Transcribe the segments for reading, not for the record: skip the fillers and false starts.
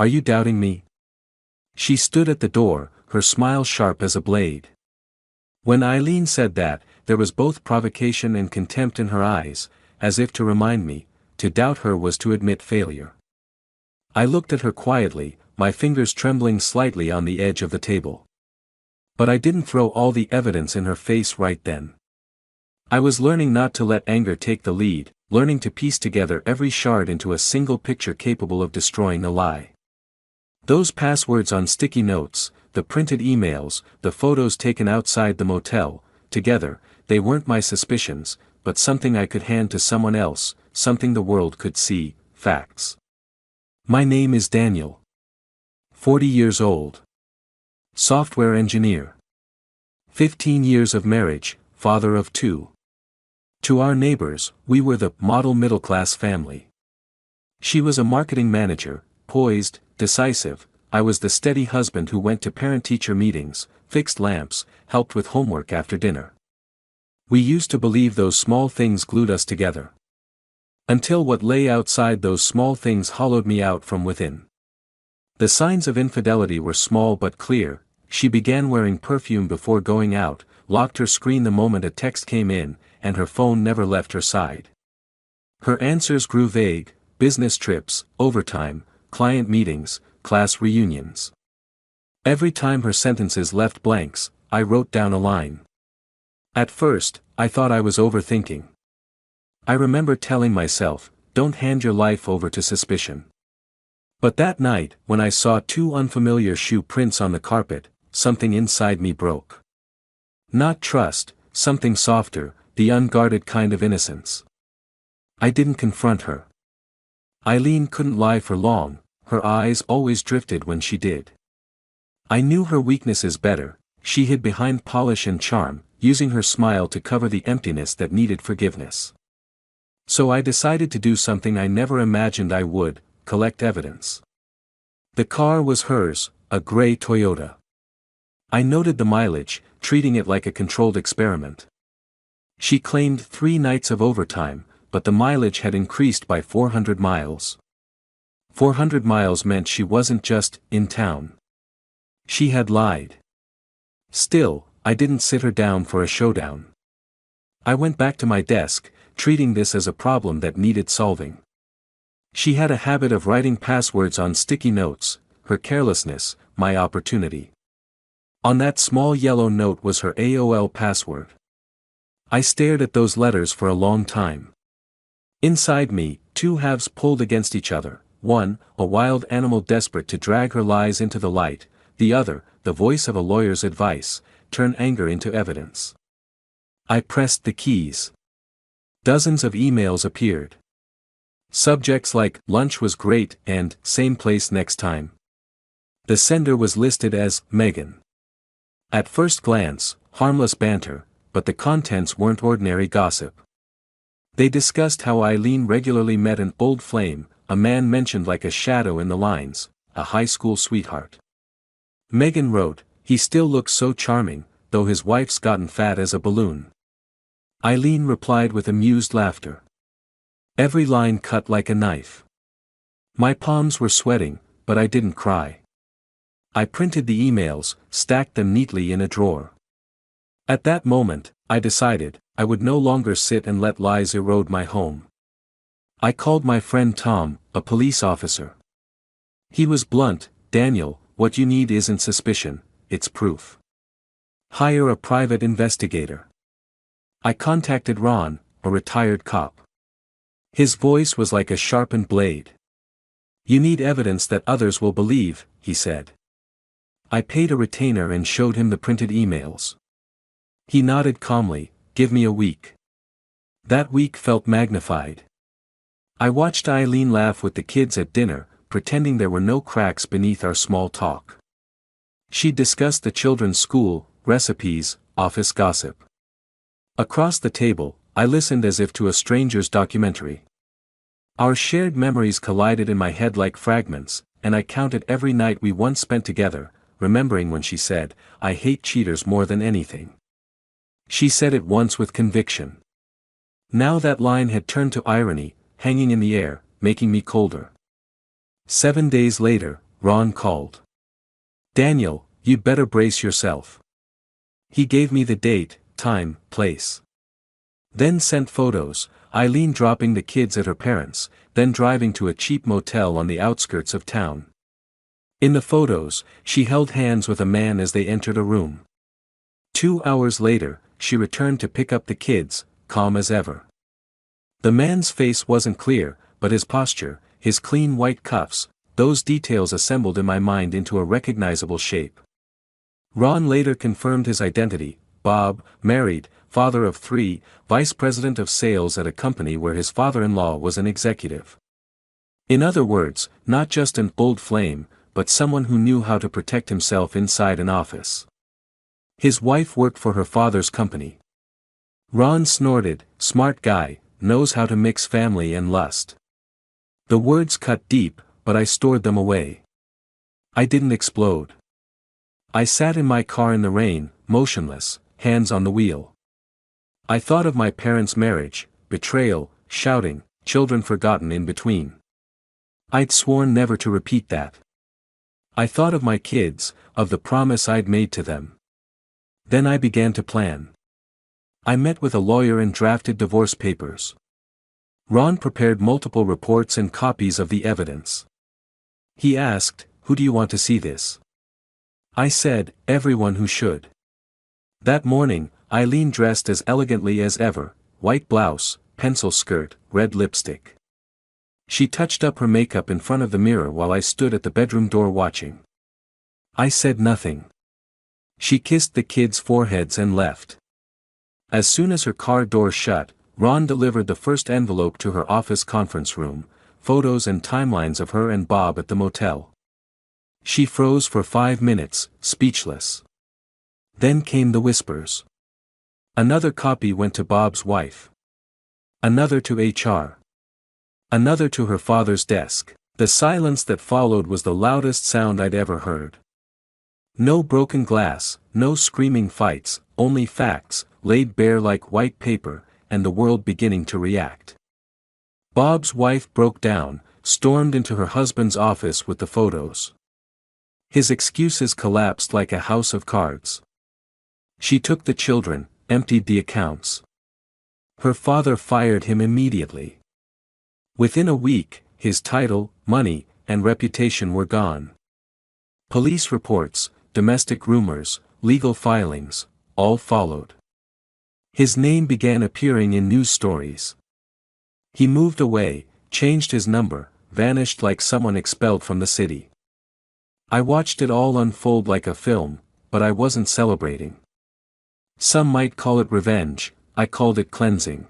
Are you doubting me? She stood at the door, her smile sharp as a blade. When Eileen said that, there was both provocation and contempt in her eyes, as if to remind me, to doubt her was to admit failure. I looked at her quietly, my fingers trembling slightly on the edge of the table. But I didn't throw all the evidence in her face right then. I was learning not to let anger take the lead, learning to piece together every shard into a single picture capable of destroying a lie. Those passwords on sticky notes, the printed emails, the photos taken outside the motel, together, they weren't my suspicions, but something I could hand to someone else, something the world could see, facts. My name is Daniel. 40 years old. Software engineer. 15 years of marriage, father of 2. To our neighbors, we were the model middle-class family. She was a marketing manager, poised, decisive. I was the steady husband who went to parent-teacher meetings, fixed lamps, helped with homework after dinner. We used to believe those small things glued us together. Until what lay outside those small things hollowed me out from within. The signs of infidelity were small but clear. She began wearing perfume before going out, locked her screen the moment a text came in, and her phone never left her side. Her answers grew vague: business trips, overtime, client meetings, class reunions. Every time her sentences left blanks, I wrote down a line. At first, I thought I was overthinking. I remember telling myself, don't hand your life over to suspicion. But that night, when I saw 2 unfamiliar shoe prints on the carpet, something inside me broke. Not trust, something softer, the unguarded kind of innocence. I didn't confront her. Eileen couldn't lie for long, her eyes always drifted when she did. I knew her weaknesses better. She hid behind polish and charm, using her smile to cover the emptiness that needed forgiveness. So I decided to do something I never imagined I would: collect evidence. The car was hers, a gray Toyota. I noted the mileage, treating it like a controlled experiment. She claimed 3 nights of overtime, but the mileage had increased by 400 miles. 400 miles meant she wasn't just in town. She had lied. Still, I didn't sit her down for a showdown. I went back to my desk, treating this as a problem that needed solving. She had a habit of writing passwords on sticky notes, her carelessness, my opportunity. On that small yellow note was her AOL password. I stared at those letters for a long time. Inside me, 2 halves pulled against each other. One, a wild animal desperate to drag her lies into the light; the other, the voice of a lawyer's advice: turn anger into evidence. I pressed the keys. Dozens of emails appeared. Subjects like, lunch was great, and, same place next time. The sender was listed as, Megan. At first glance, harmless banter, but the contents weren't ordinary gossip. They discussed how Eileen regularly met an old flame, a man mentioned like a shadow in the lines, a high school sweetheart. Megan wrote, he still looks so charming, though his wife's gotten fat as a balloon. Eileen replied with amused laughter. Every line cut like a knife. My palms were sweating, but I didn't cry. I printed the emails, stacked them neatly in a drawer. At that moment, I decided, I would no longer sit and let lies erode my home. I called my friend Tom, a police officer. He was blunt: Daniel, what you need isn't suspicion, it's proof. Hire a private investigator. I contacted Ron, a retired cop. His voice was like a sharpened blade. You need evidence that others will believe, he said. I paid a retainer and showed him the printed emails. He nodded calmly, give me a week. That week felt magnified. I watched Eileen laugh with the kids at dinner, pretending there were no cracks beneath our small talk. She discussed the children's school, recipes, office gossip. Across the table, I listened as if to a stranger's documentary. Our shared memories collided in my head like fragments, and I counted every night we once spent together, remembering when she said, I hate cheaters more than anything. She said it once with conviction. Now that line had turned to irony, hanging in the air, making me colder. 7 days later, Ron called. "Daniel, you'd better brace yourself." He gave me the date, time, place. Then sent photos, Eileen dropping the kids at her parents', then driving to a cheap motel on the outskirts of town. In the photos, she held hands with a man as they entered a room. 2 hours later, she returned to pick up the kids, calm as ever. The man's face wasn't clear, but his posture, his clean white cuffs, those details assembled in my mind into a recognizable shape. Ron later confirmed his identity: Bob, married, father of 3, vice president of sales at a company where his father-in-law was an executive. In other words, not just an old flame, but someone who knew how to protect himself inside an office. His wife worked for her father's company. Ron snorted, "Smart guy, knows how to mix family and lust." The words cut deep, but I stored them away. I didn't explode. I sat in my car in the rain, motionless, hands on the wheel. I thought of my parents' marriage, betrayal, shouting, children forgotten in between. I'd sworn never to repeat that. I thought of my kids, of the promise I'd made to them. Then I began to plan. I met with a lawyer and drafted divorce papers. Ron prepared multiple reports and copies of the evidence. He asked, "Who do you want to see this?" I said, "Everyone who should." That morning, Eileen dressed as elegantly as ever, white blouse, pencil skirt, red lipstick. She touched up her makeup in front of the mirror while I stood at the bedroom door watching. I said nothing. She kissed the kids' foreheads and left. As soon as her car door shut, Ron delivered the first envelope to her office conference room, photos and timelines of her and Bob at the motel. She froze for 5 minutes, speechless. Then came the whispers. Another copy went to Bob's wife. Another to HR. Another to her father's desk. The silence that followed was the loudest sound I'd ever heard. No broken glass, no screaming fights, only facts, laid bare like white paper, and the world beginning to react. Bob's wife broke down, stormed into her husband's office with the photos. His excuses collapsed like a house of cards. She took the children, emptied the accounts. Her father fired him immediately. Within a week, his title, money, and reputation were gone. Police reports, domestic rumors, legal filings, all followed. His name began appearing in news stories. He moved away, changed his number, vanished like someone expelled from the city. I watched it all unfold like a film, but I wasn't celebrating. Some might call it revenge, I called it cleansing.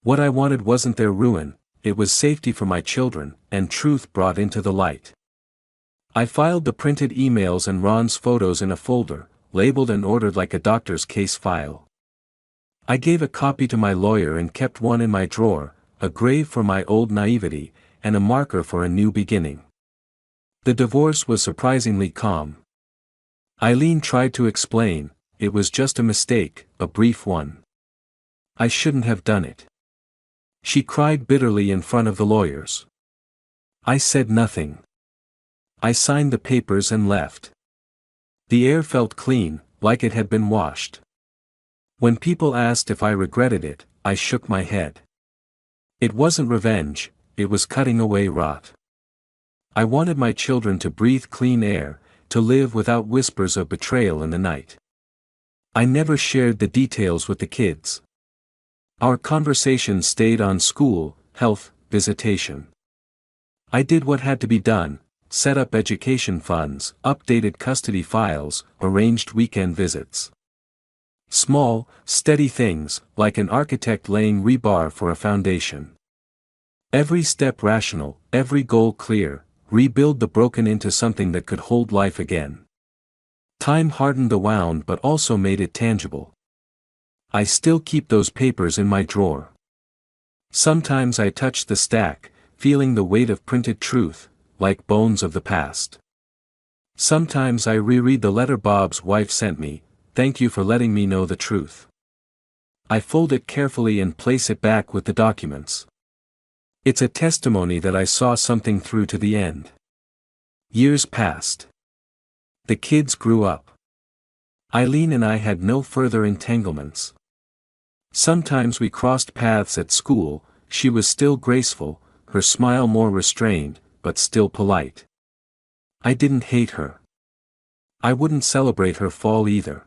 What I wanted wasn't their ruin, it was safety for my children, and truth brought into the light. I filed the printed emails and Ron's photos in a folder, labeled and ordered like a doctor's case file. I gave a copy to my lawyer and kept one in my drawer, a grave for my old naivety, and a marker for a new beginning. The divorce was surprisingly calm. Eileen tried to explain, it was just a mistake, a brief one. I shouldn't have done it. She cried bitterly in front of the lawyers. I said nothing. I signed the papers and left. The air felt clean, like it had been washed. When people asked if I regretted it, I shook my head. It wasn't revenge, it was cutting away rot. I wanted my children to breathe clean air, to live without whispers of betrayal in the night. I never shared the details with the kids. Our conversations stayed on school, health, visitation. I did what had to be done, set up education funds, updated custody files, arranged weekend visits. Small, steady things, like an architect laying rebar for a foundation. Every step rational, every goal clear, rebuild the broken into something that could hold life again. Time hardened the wound but also made it tangible. I still keep those papers in my drawer. Sometimes I touch the stack, feeling the weight of printed truth, like bones of the past. Sometimes I reread the letter Bob's wife sent me, "Thank you for letting me know the truth." I fold it carefully and place it back with the documents. It's a testimony that I saw something through to the end. Years passed. The kids grew up. Eileen and I had no further entanglements. Sometimes we crossed paths at school. She was still graceful, her smile more restrained, but still polite. I didn't hate her. I wouldn't celebrate her fall either.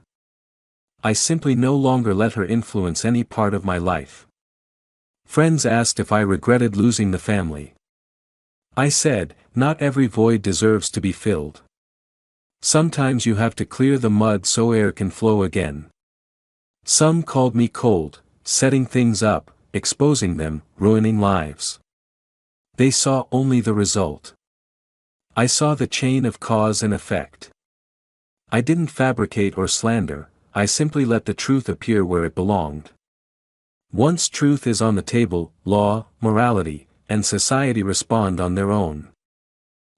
I simply no longer let her influence any part of my life. Friends asked if I regretted losing the family. I said, not every void deserves to be filled. Sometimes you have to clear the mud so air can flow again. Some called me cold, setting things up, exposing them, ruining lives. They saw only the result. I saw the chain of cause and effect. I didn't fabricate or slander, I simply let the truth appear where it belonged. Once truth is on the table, law, morality, and society respond on their own.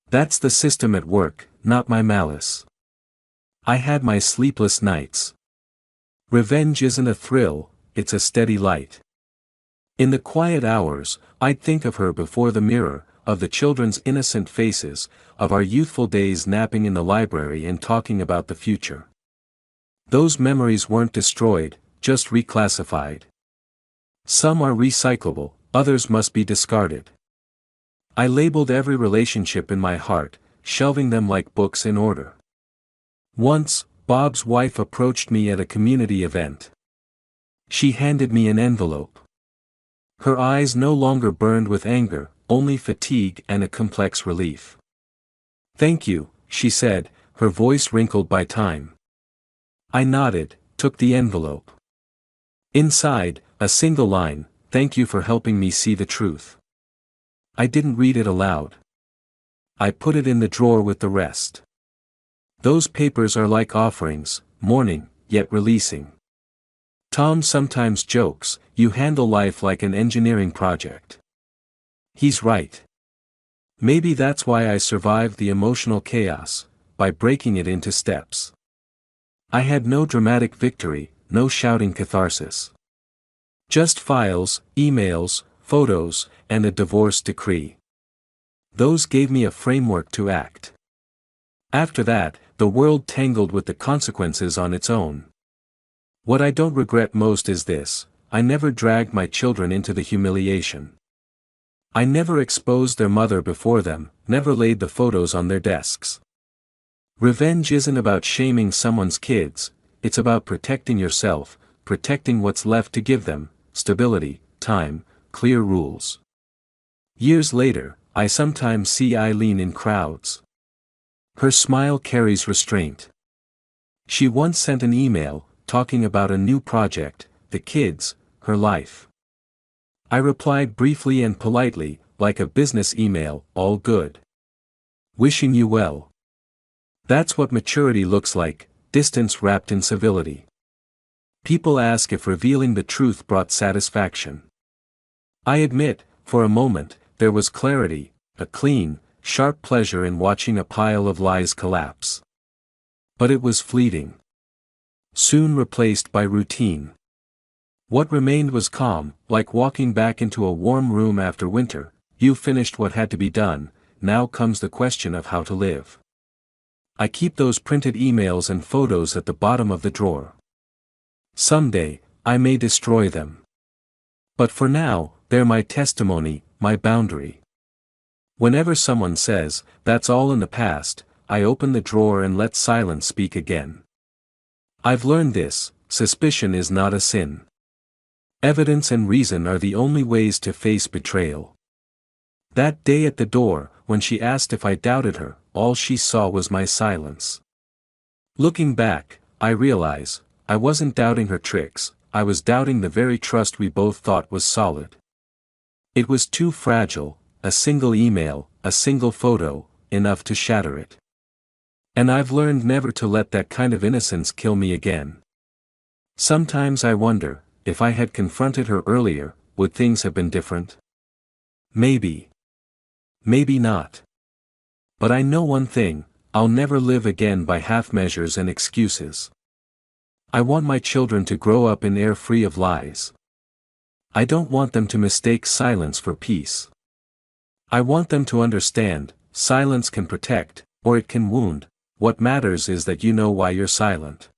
That's the system at work, not my malice. I had my sleepless nights. Revenge isn't a thrill, it's a steady light. In the quiet hours, I'd think of her before the mirror, of the children's innocent faces, of our youthful days napping in the library and talking about the future. Those memories weren't destroyed, just reclassified. Some are recyclable, others must be discarded. I labeled every relationship in my heart, shelving them like books in order. Once, Bob's wife approached me at a community event. She handed me an envelope. Her eyes no longer burned with anger, only fatigue and a complex relief. "Thank you," she said, her voice wrinkled by time. I nodded, took the envelope. Inside, a single line, "Thank you for helping me see the truth." I didn't read it aloud. I put it in the drawer with the rest. Those papers are like offerings, mourning, yet releasing. Tom sometimes jokes, you handle life like an engineering project. He's right. Maybe that's why I survived the emotional chaos, by breaking it into steps. I had no dramatic victory, no shouting catharsis. Just files, emails, photos, and a divorce decree. Those gave me a framework to act. After that, the world tangled with the consequences on its own. What I don't regret most is this: I never dragged my children into the humiliation. I never exposed their mother before them, never laid the photos on their desks. Revenge isn't about shaming someone's kids, it's about protecting yourself, protecting what's left to give them: stability, time, clear rules. Years later, I sometimes see Eileen in crowds. Her smile carries restraint. She once sent an email, talking about a new project, the kids, her life. I replied briefly and politely, like a business email, "All good. Wishing you well." That's what maturity looks like, distance wrapped in civility. People ask if revealing the truth brought satisfaction. I admit, for a moment, there was clarity, a clean, sharp pleasure in watching a pile of lies collapse. But it was fleeting. Soon replaced by routine. What remained was calm, like walking back into a warm room after winter. You finished what had to be done, now comes the question of how to live. I keep those printed emails and photos at the bottom of the drawer. Someday, I may destroy them. But for now, they're my testimony, my boundary. Whenever someone says, "That's all in the past," I open the drawer and let silence speak again. I've learned this: suspicion is not a sin. Evidence and reason are the only ways to face betrayal. That day at the door, when she asked if I doubted her, all she saw was my silence. Looking back, I realize, I wasn't doubting her tricks, I was doubting the very trust we both thought was solid. It was too fragile, a single email, a single photo, enough to shatter it. And I've learned never to let that kind of innocence kill me again. Sometimes I wonder, if I had confronted her earlier, would things have been different? Maybe. Maybe not. But I know one thing: I'll never live again by half measures and excuses. I want my children to grow up in air free of lies. I don't want them to mistake silence for peace. I want them to understand, silence can protect, Or it can wound. What matters is that you know why you're silent.